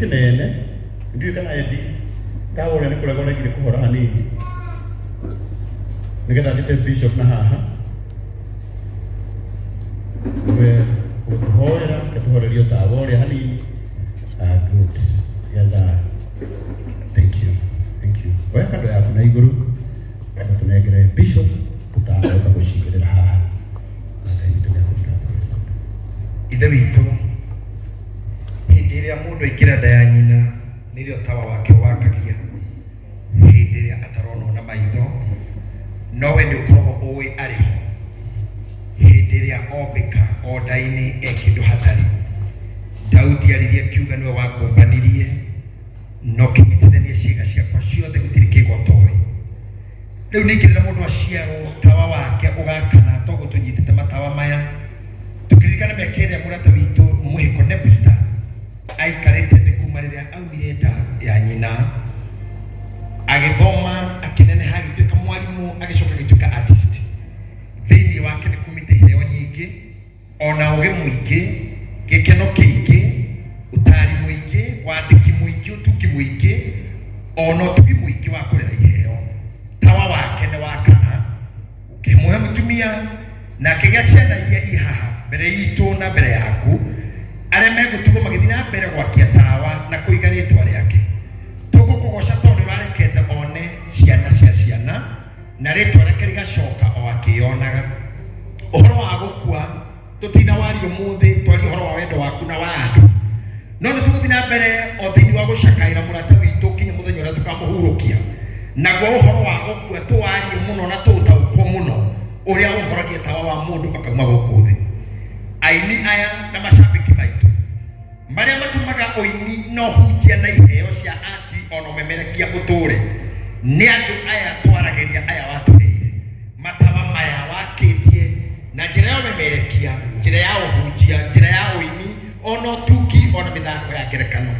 kinene ndio kana edi tawo ne kula gona kile kuhora hanini nikenda ndite bishop na haha we kuhora katuhorerio tawo le hanini good yalla thank you we kando ya kuna iguru kama tunegere bishop tutaanza kushikira haha ithe witũ hĩndĩ ĩrĩa mũndũ aingĩra nda ya nyina nĩrĩo tawa wake wakagia hĩndĩ ĩrĩa ataronwo na maitho nowe nĩ ũkoragwo ũĩ arĩ hĩndĩ ĩrĩa ombĩka o nda-inĩ e kĩndũ hatarĩ. Daudi arĩria kiuga nĩwe wangũmbanirie no kĩnyitithanie ciĩga ciakwa ciothe gũtirĩ kĩgotoĩ. Rĩu ningĩ rĩrĩa mũndũ aciarwo tawa wake ũgakana toguo tũnyitĩte matawa maya tukirikana mĩaka ĩrĩa mũrata witũ mũhiko Nebusta aikarĩte thĩ kuma rĩrĩa aumire nda ya nyina agĩthoma akĩneneha agĩtuĩka mwarimũ agĩcoka agĩtuĩka artist. Thĩinĩ wake nĩ kumĩte iheo nyingĩ ona ũgĩ mũingĩ gĩkeno kĩingĩ ũtari mũingĩ wandĩki mũingĩ ũtuki mũingĩ ona ũtugi mũingĩ wa kũrera iheo. Tawa wake nĩ wakana ũkĩmũhe mũtumia na akĩgĩa ciana iria ihaha mbere itũ na mbere yaku arĩa megũtugwo magĩthiĩ na mbere gwakia tawa na kũiga rĩtwa rĩake. Tũgũkũgoca tondũ nĩũrarekete one ciana cia ciana na rĩtwa rĩake rĩgacoka o akĩonaga. Ũhoro wa gũkua tũtinawaria ũmũthĩ twaria ũhoro wa wendo waku na wa andũ no nĩtũgũthiĩ na mbere o thĩinĩ wa gũcakaĩra mũrata witũ kinya mũthenya ũrĩa tũkamũhurũkia. Naguo ũhoro wa gũkua tũwarie mũno na tũũtaũkwo mũno ũrĩa ũhoragia tawa wa mũndũ akauma gũkũ thĩ. Aini aya na macambĩki maitũ marĩa matũmaga ũini na ũhunjia na iheo cia ati ona ũmemerekia ũtũũre nĩ andũ aya twaragĩria aya watũrĩire. Matawa maya wakĩtie na njĩra ya ũmemerekia, njĩra ya ũhunjia, njĩra ya ũini ona ũtugi ona mĩthako ya ngerekano.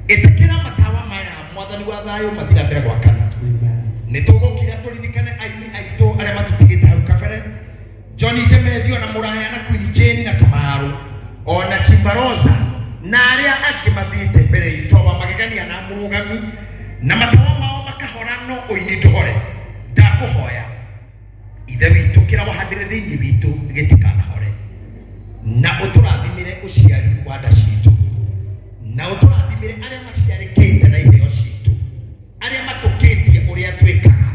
Ĩtĩkĩra matawa maya mwathani wa thayũ mathira mbere gwakana. Nĩtũgũkira tũririkane aini aitũ arĩa matũtigĩte hau kabere, Johnny Demethio na Mũraya na Queen Jane na Kamaru ona Chimbaroza na arĩa angĩ mathiĩte mbere itũ wa magegania na mũrũgami na matawa mao makahora no ũini ndũhore. Ndakũhoya ithe witũ kĩra wahandĩre thĩinĩ witũ gĩtikanahore na ũtũrathimĩre ũciari wa nda citũ na ũtũrathimĩre arĩa maciarĩkĩte na iheo citũ arĩa matũkĩtie ũrĩa twĩkaga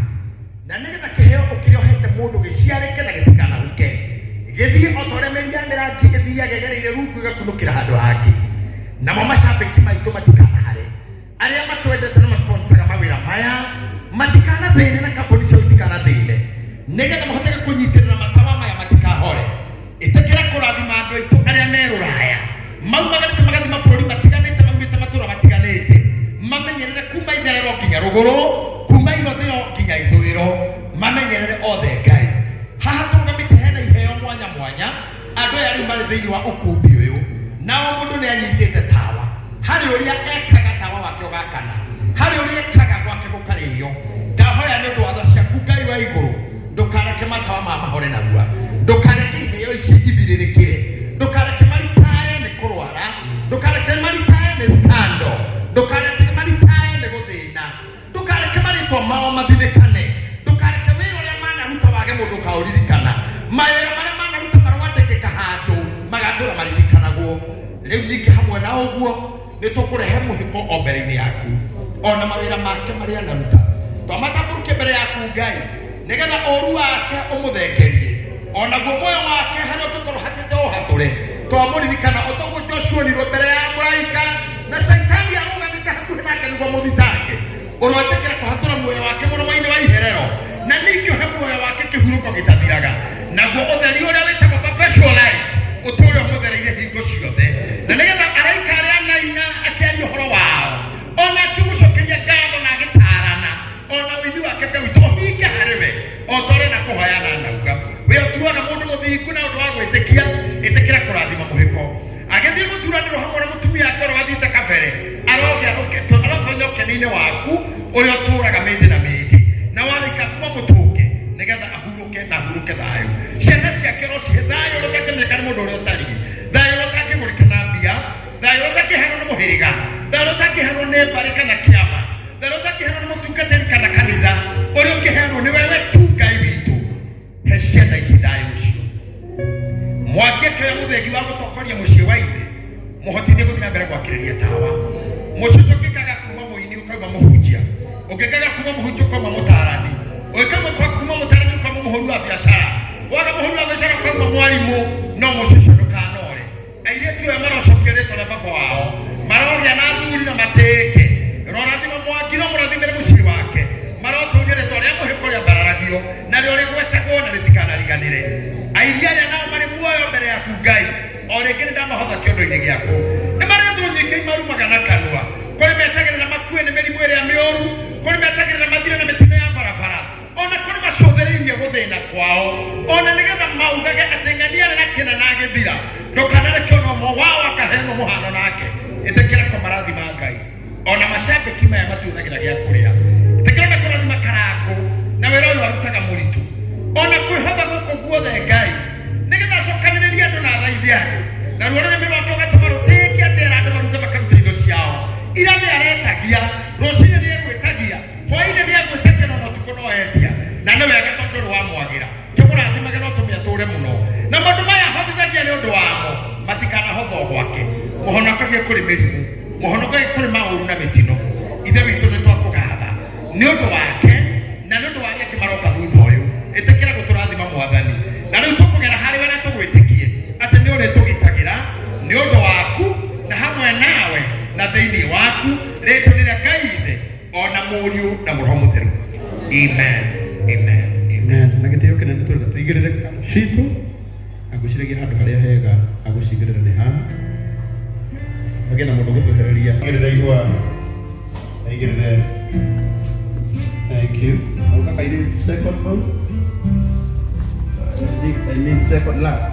na nĩgetha kĩheo ũkĩrĩohete mũndũ gĩciarĩke na gĩtikanahuke gĩthiĩ o ta ũrĩa mĩria mĩrangi ĩthiĩ agegereire rungu ĩgakunũkĩra handũ hangĩ. Namo macambĩki maitũ matikanahare arĩa matwendete na masponsaga mawĩra maya matikanathĩne na kambuni ciao itikanathĩne nĩgetha mahote kũnyitĩrĩra matawa maya matikahore. Ĩtĩkĩra kũrathima andũ aitũ arĩa me Rũraya maumagarĩte magathĩ mabũrũri matiganĩte maumĩte matũũra matiganĩte mamenyerere kuma itherero nginya rũgũrũ kuma irathĩro nginya ithũĩro mamenyerere othe Ngai. Haha tũrũgamĩte hena iheo mwanya mwanya andũ aya rĩu marĩ thĩinĩ wa ũkumbi ũyũ nao mũndũ nĩanyitĩte tawa harĩ ũrĩa ekaga tawa wake ũgakana harĩ ũrĩa ekaga gwake gũkarĩo. Ndahoya nĩ ũndũ wa tha ciaku Ngai wa igũrũ ndũkareke matawa ma mahore narua, ndũkareke iheo ici ithirĩrĩkĩre, ndũkareke maritae nĩ kũrwara, ndũkareke maritae nĩ scandal, ndũkareke maritae nĩ gũthĩna, ndũkareke marĩtwa mao mathirĩkane, ndũkareke wĩra ũrĩa manaruta wage mũndũ ũkaũririkana, mawĩra marĩa manaruta marwandĩkĩka handũ magatũũra maririkanagwo. Rĩu ningĩ hamwe na ũguo nĩtũkũrehe mũhiko o mbere-inĩ yaku ona mawĩra make marĩa anaruta twamatambũrũkie mbere yaku Ngai nĩgetha ũru wake ũmũthengerie onaguo muoyo wake harĩa ũngĩkorwo hatĩte o hatũre twamũririkana o toguo Joshua nirwo mbere ya mũraika na Shaitani arũgamĩte hakuhĩ nake nĩguo mũthitange. Ũrotĩkĩra kũhatũra muoyo wake mũromo-inĩ wa iherero na ningĩ ũhe muoyo wake kĩhurũko gĩtathiraga naguo ũtheri ũrĩa wĩtagwo perpetual light ũtũũre ũmũthereire hingo ciothe na nĩgetha araika arĩa anaina akĩaria ũhoro wao ona akĩmũcokeria ngatho na agĩtaarana ona ũini wake Ngai tũhinge harĩ we o ta ũrĩa na kũhoyana nauga we ũtuaga mũndũ mũthingu na ũndũ wa gwĩtĩkia. Ĩtĩkĩra kũrathima mũhiko agĩthiĩ gũturanĩrwo hamwe na mũtumia wake ũrĩa wathiĩte kabere arotonya ũkeni-inĩ waku ũrĩa thero takihanwo nĩ mbarĩ kana kĩama, thero takihanwo nĩ mũtungatĩri kana kanitha, ũrĩa ũngĩheanwo nĩ wewe tu Ngai witũ. He ciana ici thayũ ũcio. Mwakie kĩoya mũthengi wa gũtongoria mũciĩ wa ithe, mũhotithie gũthiĩ na mbere gwakĩrĩria tawa. Mũcucu ũngĩkaga kuma mũini ũkauma mũhunjia, ũngĩkaga kuma mũhunjia ũkauma mũtaarani, ũngĩkaga kuma mũtaarani ũkauma mũhũri wa biacara, waga mũhũri wa biacara ũkauma mwarimũ, no mũcucu ndũkanore. Airĩtu aya marocokia rĩtwa rĩa baba wao, marogĩa na thuri na matĩĩke, rorathima Mwangi no mũrathimĩre mũciĩ wake, marotũria rĩtwa rĩa mũhĩko rĩa mbararagio, narĩo rĩgwetegwo na rĩtikanariganĩre. Airi aya nao marĩ muoyo mbere yaku Ngai, o rĩngĩ nĩndamahotha kĩondo-inĩ gĩaku. Nĩ marĩtwo nyingĩ imarumaga na kanua, kũrĩ metagĩrĩra makue nĩ mĩrimũ ĩrĩa mĩũru, kũrĩ metagĩrĩra mathire na mĩtino ya barabara, ona kũrĩ macũthĩrĩirie gũthĩna kwao, ona nĩgetha maugage atĩ ng'aniarĩ na kĩna na gĩthira, ndũkanareke ona ũmwe wao akaheanwo mũhano nake. Ĩtĩkĩra ko marathima Ngai, ona macambĩki maya matuonagĩra gĩa kũrĩa, ĩtĩkĩra na kũrathima Karangũ na wĩra ũyũ arutaga mũritũ, ona kwĩhotha gũkũ guothe Ngai, nĩgetha acokanĩrĩrie andũ na thaithĩ andũ, na ruo rũrĩmĩ rwake ũgatũma rũtĩĩkie atĩra andũ marute makaruta indo ciao. Ira nĩ aretagia, rũcinĩ nĩ egwĩtagia, hwaĩ-inĩ nĩ egwĩtagia, na ũtukũ no etia, na nĩ wega tondũ ndũrĩ wamwagĩra. Kĩmũrathimage no tũmĩatũre mũno, na maũndũ maya hotithagia nĩ ũndũ wamo, matikanahothwo gwake. Mũhonokagie kũrĩ mĩrimũ, mũhonokagie kũrĩ maũru na mĩtino. Ithe witũ nĩ twakũgatha nĩ ũndũ wake na nĩ ũndũ wa arĩa angĩ maroka thutha ũyũ. Ĩtĩkĩra gũtũrathima Mwathani, na rĩu tũkũgera harĩ we na tũgwĩtĩkie atĩ nĩ ũrĩtũgitagĩra nĩ ũndũ waku na hamwe nawe na thĩinĩ waku, rĩtwa-inĩ rĩa Ngai Ithe ona Mũriũ na Roho Mũtheru. Amen, amen, amen. Na gĩtĩo kĩnene tũrenda tũigĩrĩre kando citũ, agũciragia handũ harĩa hega, agũcigĩrĩra nĩ haha. Magĩe na mũndũ gũtũhereria igĩrĩre ihũa, igĩrĩre. Thank you. Kaka ile second one. I mean second last.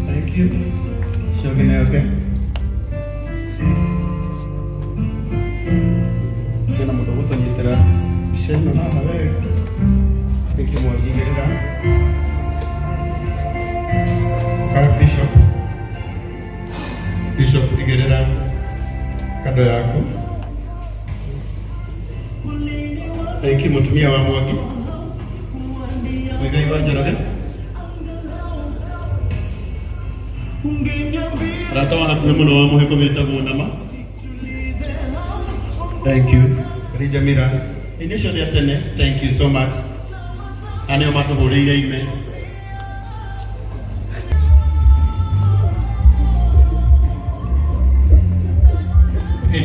Thank you. Shogene okay. Kena mũndũ gũtũnyitĩra mbica-ĩno haha wega. Ĩkĩmwagigĩrĩra. Bishop igĩrĩra kando yako. Thank you mũtumia wa Mwangi. Ngai wa Njoroge. Rata wa hakuhĩ mũno wa mũhĩko wĩtagwo Nama. Thank you. Rija Mira. Indo ciothe cia tene, thank you so much. Anĩo matũhũrĩire ime.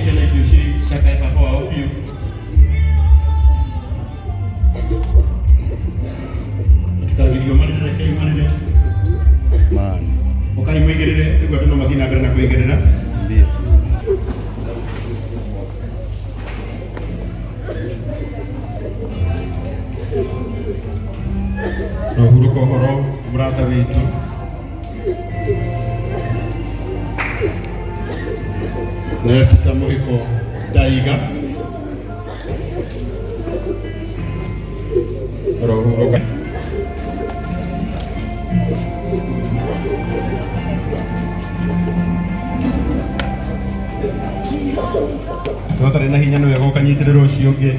Ciana icio cicakae baba wao biũ. Tũkagirio marĩre reke marĩre. Ũkai mũigĩrĩre, nĩguo andũ no mathiĩ na mbere na kwĩigĩrĩra. Rohurũka ũhoro mũrata witũ. Next mũhĩko Ndaiga. Rohurũka. Twatarĩ na hinya nĩ wega ũkanyitĩrĩra ũcio ũngĩ.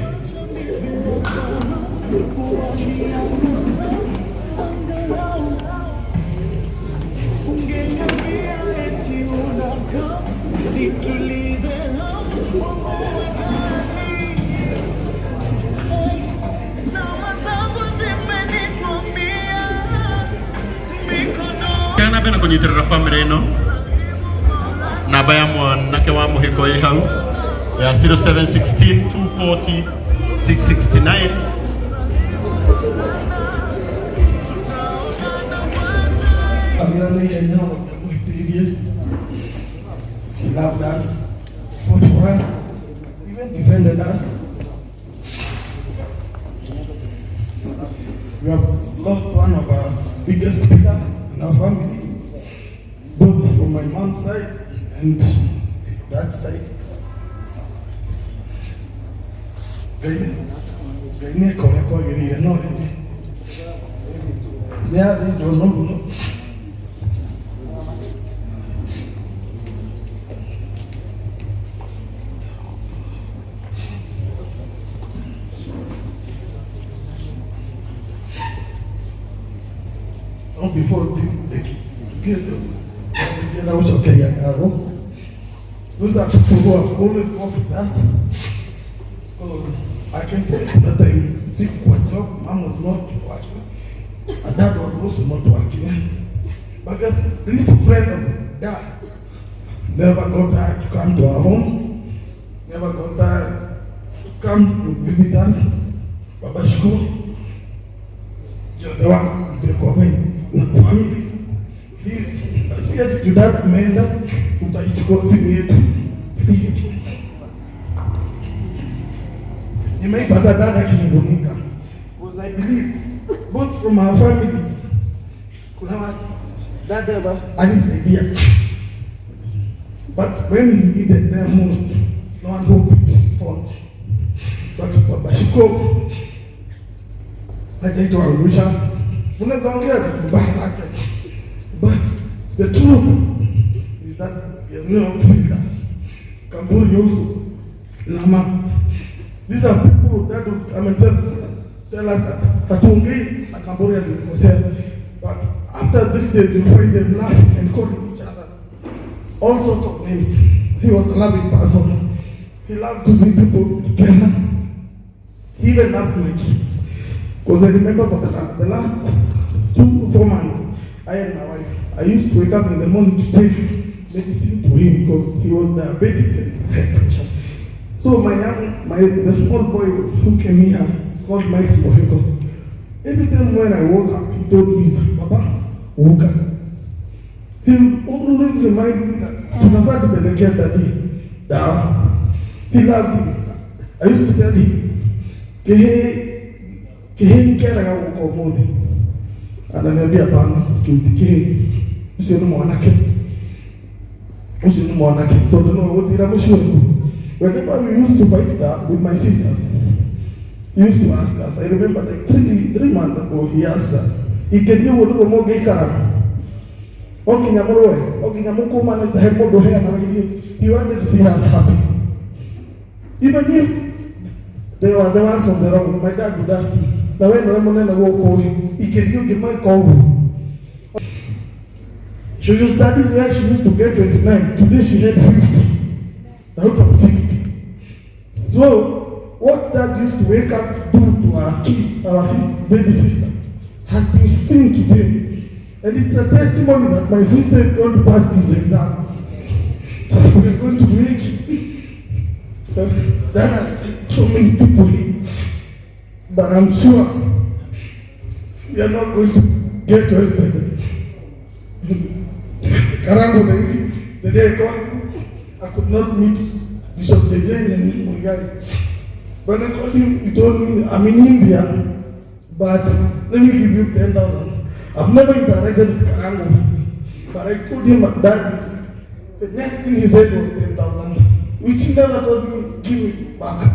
Kana bena kunyitirira family ino. Namba ya mwanake wa mũhĩko ĩ hau ya 0716 240 669. He loved us, fought for us, even defended us. We have lost one of our biggest pillars in our family, both from my mom's side and that side. They don't know. before they get out of Kenya. Those are people who have always worked with us. Because I can say that time, sick quite up, mom was not working, and dad was also not working. But this friend of dad never got tired to come to our home, never got tired to come to visit us. Baba Shiko, you're the one to take away the family. Please, see it to that Amanda, who touched to go see me. Please. You make better dad Kinigonika. Because I believe, both from our families, that ever had his idea. But when you needed them most, no one hoped for. But Baba Shiko, I take to Arusha, but the truth is that he has no figures. Kamburi also, Lama. These are people that will come and tell us that Katungei and Cambodia will sell. But after 3 days, you'll find them laughing and calling each other all sorts of names. He was a loving person. He loved to see people together. He even loved my kids. Because I remember for the last 2-4 months, I and my wife, I used to wake up in the morning to take medicine to him because he was diabetic and high pressure. So the small boy who came here is called muhiku. Every time when I woke up, he told me, Papa, woke up. He always remind me that to never dedicate that day. He loved me. I used to tell him, and I never upon mwanake. Don't know what did I whenever we used to fight with my sisters, he used to ask us. I remember like 3 months ago, he asked us, he can do what more gay karam. Okay, he wanted to see us happy. Even if they were the ones on the wrong, my dad would ask me, now when I walk home, he can still give my call. She used studies where she used to get 29. Today she had 50. Out of 60. So, what Dad used to wake up to do to our kid, our baby sister, has been seen today. And it's a testimony that my sister is going to pass this exam. We're going to make it. That has so many people in. But I'm sure we are not going to get arrested. Karango, the day I got, I could not meet Bishop JJ and Muhiku. When I called him, he told me, I'm in India, but let me give you 10,000. I've never interacted with Karango, but I told him that is the next thing he said was 10,000, which he never told me, give me back.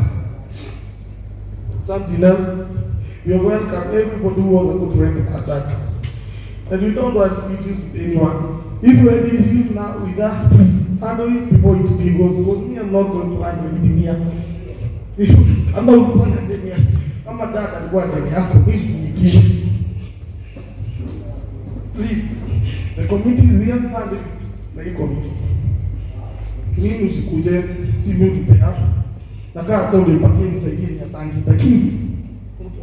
Something else, you're welcome. Everybody who was a good friend at that. And we don't want issues with anyone. If you have issues now with us, please handle it before it goes. Because me, I'm not going to handle anything here. I'm not going to handle here. I'm a dad and one and uncle. Please, please, the committee is here, handle it. The committee. Mimi usikuje simu nipea. Nakaa hata ulipatia msaidie ni asante. Lakini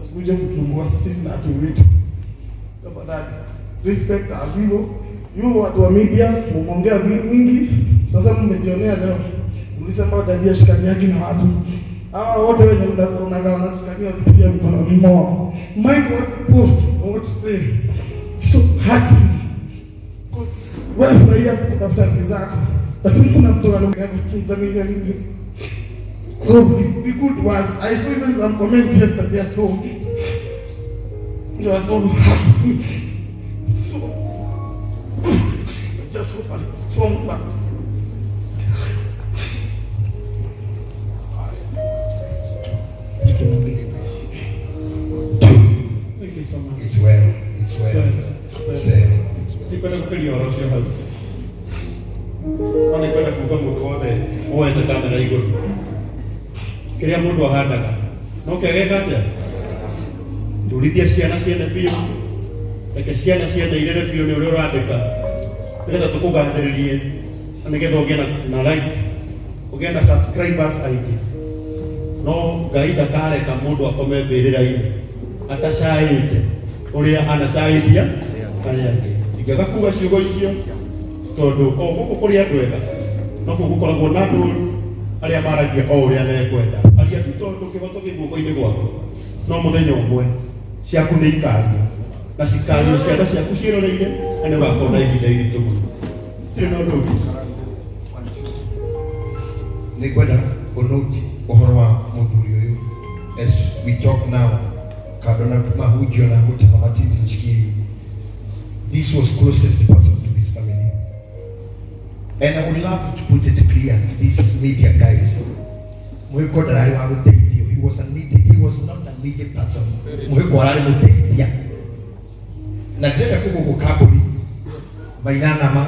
usikuje kutumbua sisi na watu wetu. Tafadhali respect as hivyo. Watu wa media mumeongea mingi, sasa mmejionea leo. Ulisema dadia shikani yake na watu. Hawa wote wenye unagawana shikani kupitia mikononi mwao. Mind what to post or what to say. So hurting. Wewe furahia kutafuta pesa zako. Lakini kuna mtu anaongea kimdhamini nini? So please be good to us. I saw even some comments yesterday at home. You are so hurting. Just hope I'm strong back. Thank you so much. It's well. It's well. It's well. Wanakwenda kugonga kode oete kamera iguru kiria mundu ahandaga no kegeka atia turithia ciana ciene biũ reke ciana irere biũ nĩ ũrĩa ũrandĩka nĩgetha tũkũgathĩrĩrie na nĩgetha ũgĩe na likes ũgĩe na subscribers aingĩ. No Ngai ndakareka mũndũ akome mbĩrĩra-inĩ atacaĩte ũrĩa anacaĩthia arĩa angĩ. Ingĩaga kuuga ciugo icio tondũ o gũkũ kũrĩ andũ ega no kũu gũkoragwo na andũ arĩa maragia o ũrĩa mekwenda. Aria tu tondũ kĩhoto gĩ guoko-inĩ gwaku, no mũthenya ũmwe ciaku nĩ ikaria na cikario ciana ciaku ciĩroreire na nĩ ũgakorwo na ihinda iritũ mũno. Tirĩ na ũndũ ũngĩ. Nĩ kwenda kũnoti ũhoro wa mũthuri ũyũ as we talk now, kando na mahujio na gũtema matiti nchikiri. This was closest person to this family. And I would love to put it clear to these media guys. Muhiko darari wa gũteithio. He was not a needy person. Muhiko arari gũteithia. Na ndĩrenda kũgũkũ kambũri mainanama.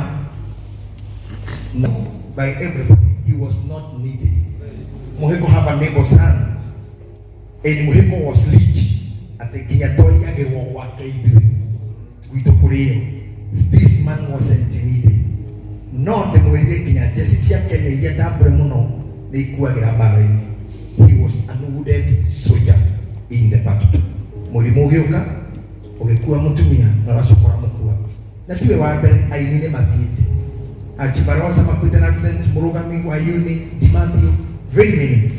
No, by everybody. He was not needed. Muhiko have a neighbor son. And Muhiko was rich. Atekinya toi yake wa kaibi. This man wasn't needed. No, the way Kenya Jesus Kenya yadambre muno ni kuagira bare. He was an wounded soldier in the battle. Mulimo geuka ogekuwa mutumia na rasokora mukua. Na tiwe wa mbere ainine mathiete. Achibarosa makuita na accent murugami wa uni Dimathew very many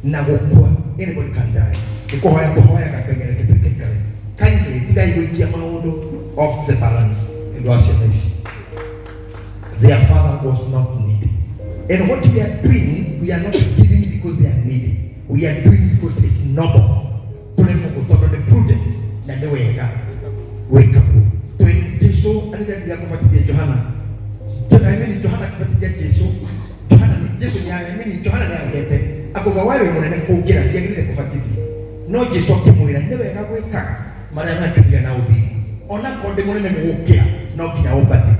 na gukua anybody can die. Ikohoya tohoya kakengere kitekekare. Kindly tiga igoitia maundu off the balance and was their father was not needed. And what we are doing, we are not giving because they are needed. We are doing because it's noble. Pray for the prudent. Na the wake up. So I didn't get to Johanna. I mean Johanna kufuatilia Yesu. Johanna ni Yesu ni I Johanna ni anagete. Akogawayo mwana kukira yengine kufuatilia. No Yesu kimwira ndewe ngagweka. Mara nakabia na udhini. Ona konde mwana ni ukira na ukina ubatilia.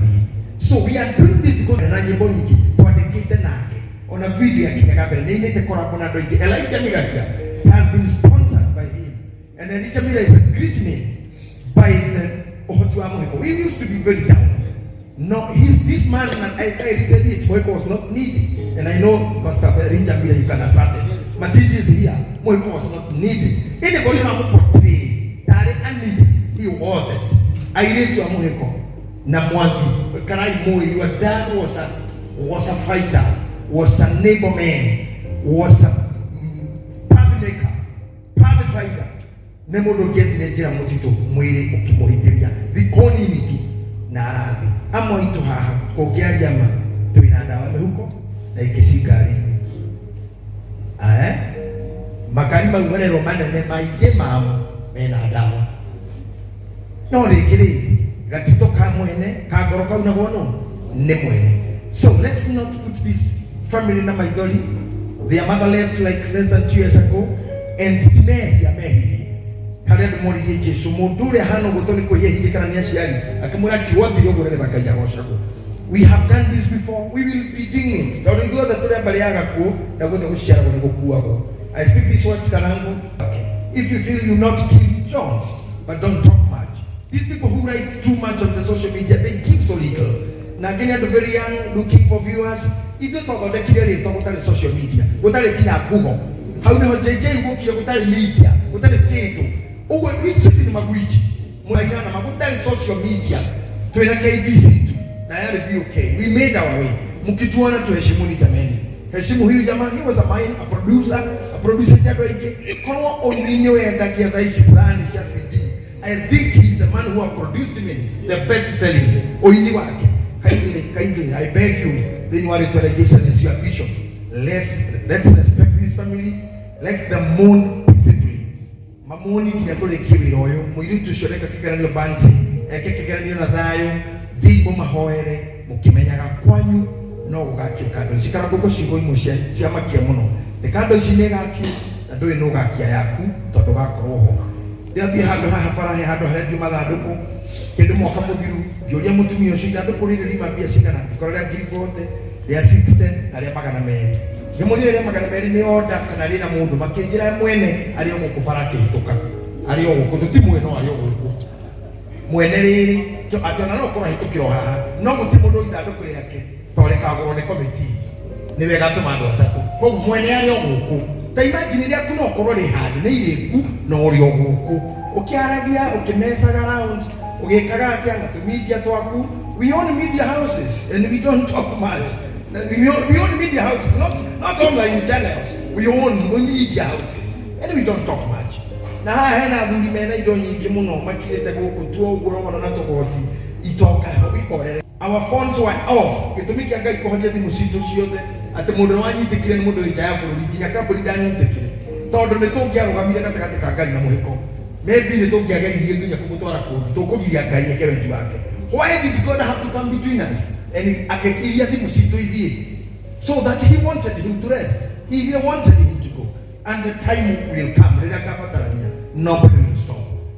So we are doing this because na nyimbo nyingi tuandikite nake. Ona video ya Kinyagabere ni ile tekora kuna ndo iki. Elijah Miraga has been sponsored by him. And Elijah Miraga is a great name by the Ohotua Mohiko. We used to be very down. No, this man and I retaliate Mohiko was not needed. And I know Pastor Elijah Miraga you can assert it. Matiji is here. Mohiko was not needed. Anybody who portray that unneeded, he wasn't. I read to Mohiko. Namwagi, Karai Moi, your dad was a fighter, was a neighbor man, was a path maker, path fighter. Nemodo get the jira motito, mwere ukimohitelia, vikoni nitu, na arabi. Amo ito haha, kogiari yama, tuinada wame huko, na ikisi gari. Makari magumane romane ne maijema amo, mena adawa. No rekiri. Gatito kamwene kagoroka unagono nemwene. So let's not put this family na Maithori. Their mother left like less than 2 years ago, and Timehi Hared Mori Yesu Mudure Hano Gotoli Koye kana niashiari akamwona kiwapi rogo rele bakaja hoshako. We have done this before. We will be doing it. Don't go that to bali yaga ku na go kushara go kuwa. I speak this words kanangu. If you feel you not give chance, but don't talk much. These people who write too much on the social media, they give so little. Now again, at the very young, looking for viewers. You don't talk about the social media. What are the Google? How do you JJ work here without media? Without the table? Oh, which is in Maguiji? Moyana, without social media. To an KBC. Now, okay. We made our way. Mukituana to Heshimuni Jamani. Heshimu huyu jamaa, he was a mine, a producer chako hiki. Kwa onlinyo ya ndakia dhaishi fulani shasiji. I think he's the man who has produced me the best selling. Oini wake. Kindly, I beg you. Then you are to register as your bishop. Let's respect this family. Let them mourn peacefully. Mamoni kinatole kibiroyo. Mwili tushoreka kikaranio bansi. Eke kikaranio na dayo. Bibo mahoere. Mukimenyaga kwanyu. No ugakio kado. Shikarabuko shigoi mushe. Chama kia muno. Te kado shinega aki. Na doe no gakia yaku. Totoga koroho. Dia hado hafarahe hado hadi madhaduko kendo mwaka muthiru yoria mutumia ucio ndathuko riri rima bia cigana ikorera ngiri forte ria 60 na ria magana meri nimurire ria magana meri ni order kana rina mundu makinjira mwene ari o gukubara kihituka ari o gukutu timwe no ari o guku mwene riri atona no korwo hitukiro haha no guti mundu ithanduku riake tore kagoro ni committee ni wega tumandu atatu koguo mwene ari o guku ta imagine ria kuno korwo ri handu ni iriku no ri o guku ukiaragia ukimesaga around ugikaga atia na tu media twaku. We own media houses and we don't talk much. We own media houses, not online channels. We own media houses and we don't talk much. Na hena thuri mena indo nyingi muno makirete guku tuo uguro wana na togoti itoka ho ikorere. Our phones were off. Gitumi kia ngai kohoria thimu citu ciothe ati mundu wanyitikire ni mundu njaya bururi nginya kaburi danyitikire tondu ni tungiarugamire gatagati ka ngai na muhiko. Maybe ni tungiageririe nginya kumutwara kundu tukugiria ngai eke wendi wake. Why did God have to come between us? And akakiria thimu citu ithie so that he wanted him to rest. He wanted him to go. And the time will come. Nobody will stop.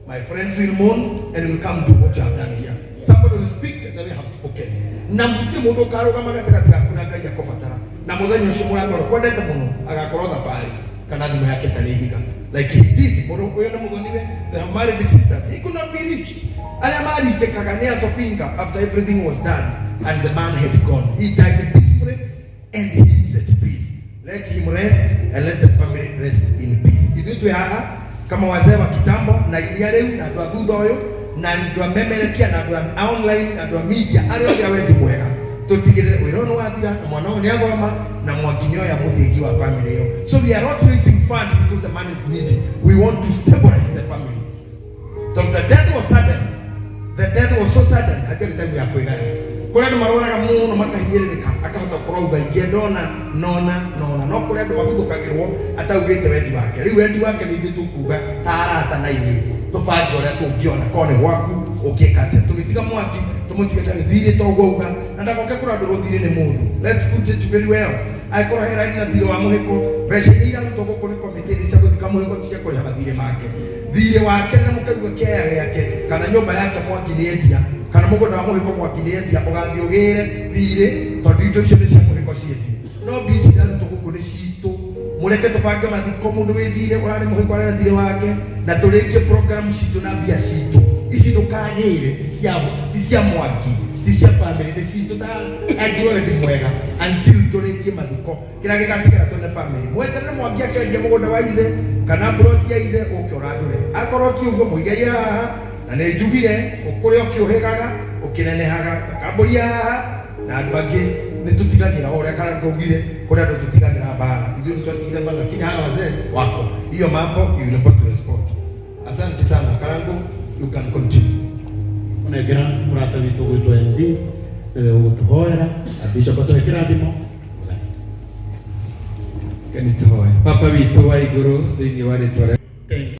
My friends will mourn and will come do what you have done here. Somebody will speak and they have spoken. Namuti mudo karo kama katika kuna kaja kofatara. Na mudhanyo shimura toro kwa deta muno agakorwa thafari kana thimo yake talihiga. Like he did. Mudo kwa yona mudhoniwe they have married sisters. He could not be reached. Ale mari chekagania sofinga after everything was done and the man had gone. He died peacefully and he is at peace. Let him rest and let the family rest in peace. Itu haha kama wazee wa kitambo na ilia leo na ndu athutha uyu na ndu amemerekia na ndu online na ndu media ario ya wendi mwega tutigirire wiro no wathira na mwana ni athoma na mwakinyo ya muthingi wa family yo. So we are not raising funds because the man is needy. We want to stabilize the family. So the death was sudden. The death was so sudden. Hatari time ya kuigana. Kuna ndu marona muno makahinyereka akahota kuroga igendona nona no kuri andu maguthukagirwo ataugite wendi wake riu wendi wake ni ithu tukuga tarata na ithu tubange uria tungiona kone gwaku ukikate tugitiga mwaki tumutigata thire togwauga na ndagoke kura andu ruthire ni mundu. Let's put it very well. Aikoro hera ina thire wa muhiko besha ira tutogo kuri committee cia guthika muhiko cia kuri mathire make thire wake na mukaigwa kea yake kana nyumba yake mwaki ni endia kana mugunda wa muhiko mwaki ni endia ugathi ugire thire tondu indo icio ni cia muhiko ciendi no bisi ndathu tuguku ni citu mureke tubange mathiko mundu withire urari muhiko arera thire wake na turingie program citu na bia citu ici ndukagire ti cia mwaki ti cia family ni citu ta agiwe ndi mwega until turingie mathiko kira gigatigara tune family mwetere mwaki akenje mugunda wa ithe kana broti ya ithe ukiorandure akorwo ti uguo muigai haha na ni njugire ukuri ukiuhegaga ukinenehaga kamburia haha na andu angi ni tutigagira uria kana ngugire kuri andu tutigagira bara ithu ni tutigagira bara lakini hawa wazee wako hiyo mambo you will not respond. Asante sana Karangu, you can continue. Unegera murata witu gwitwa MD utuhoera abishopa tuhekera ndimo kanituhoe papa witu wa iguru thiini wa ritwa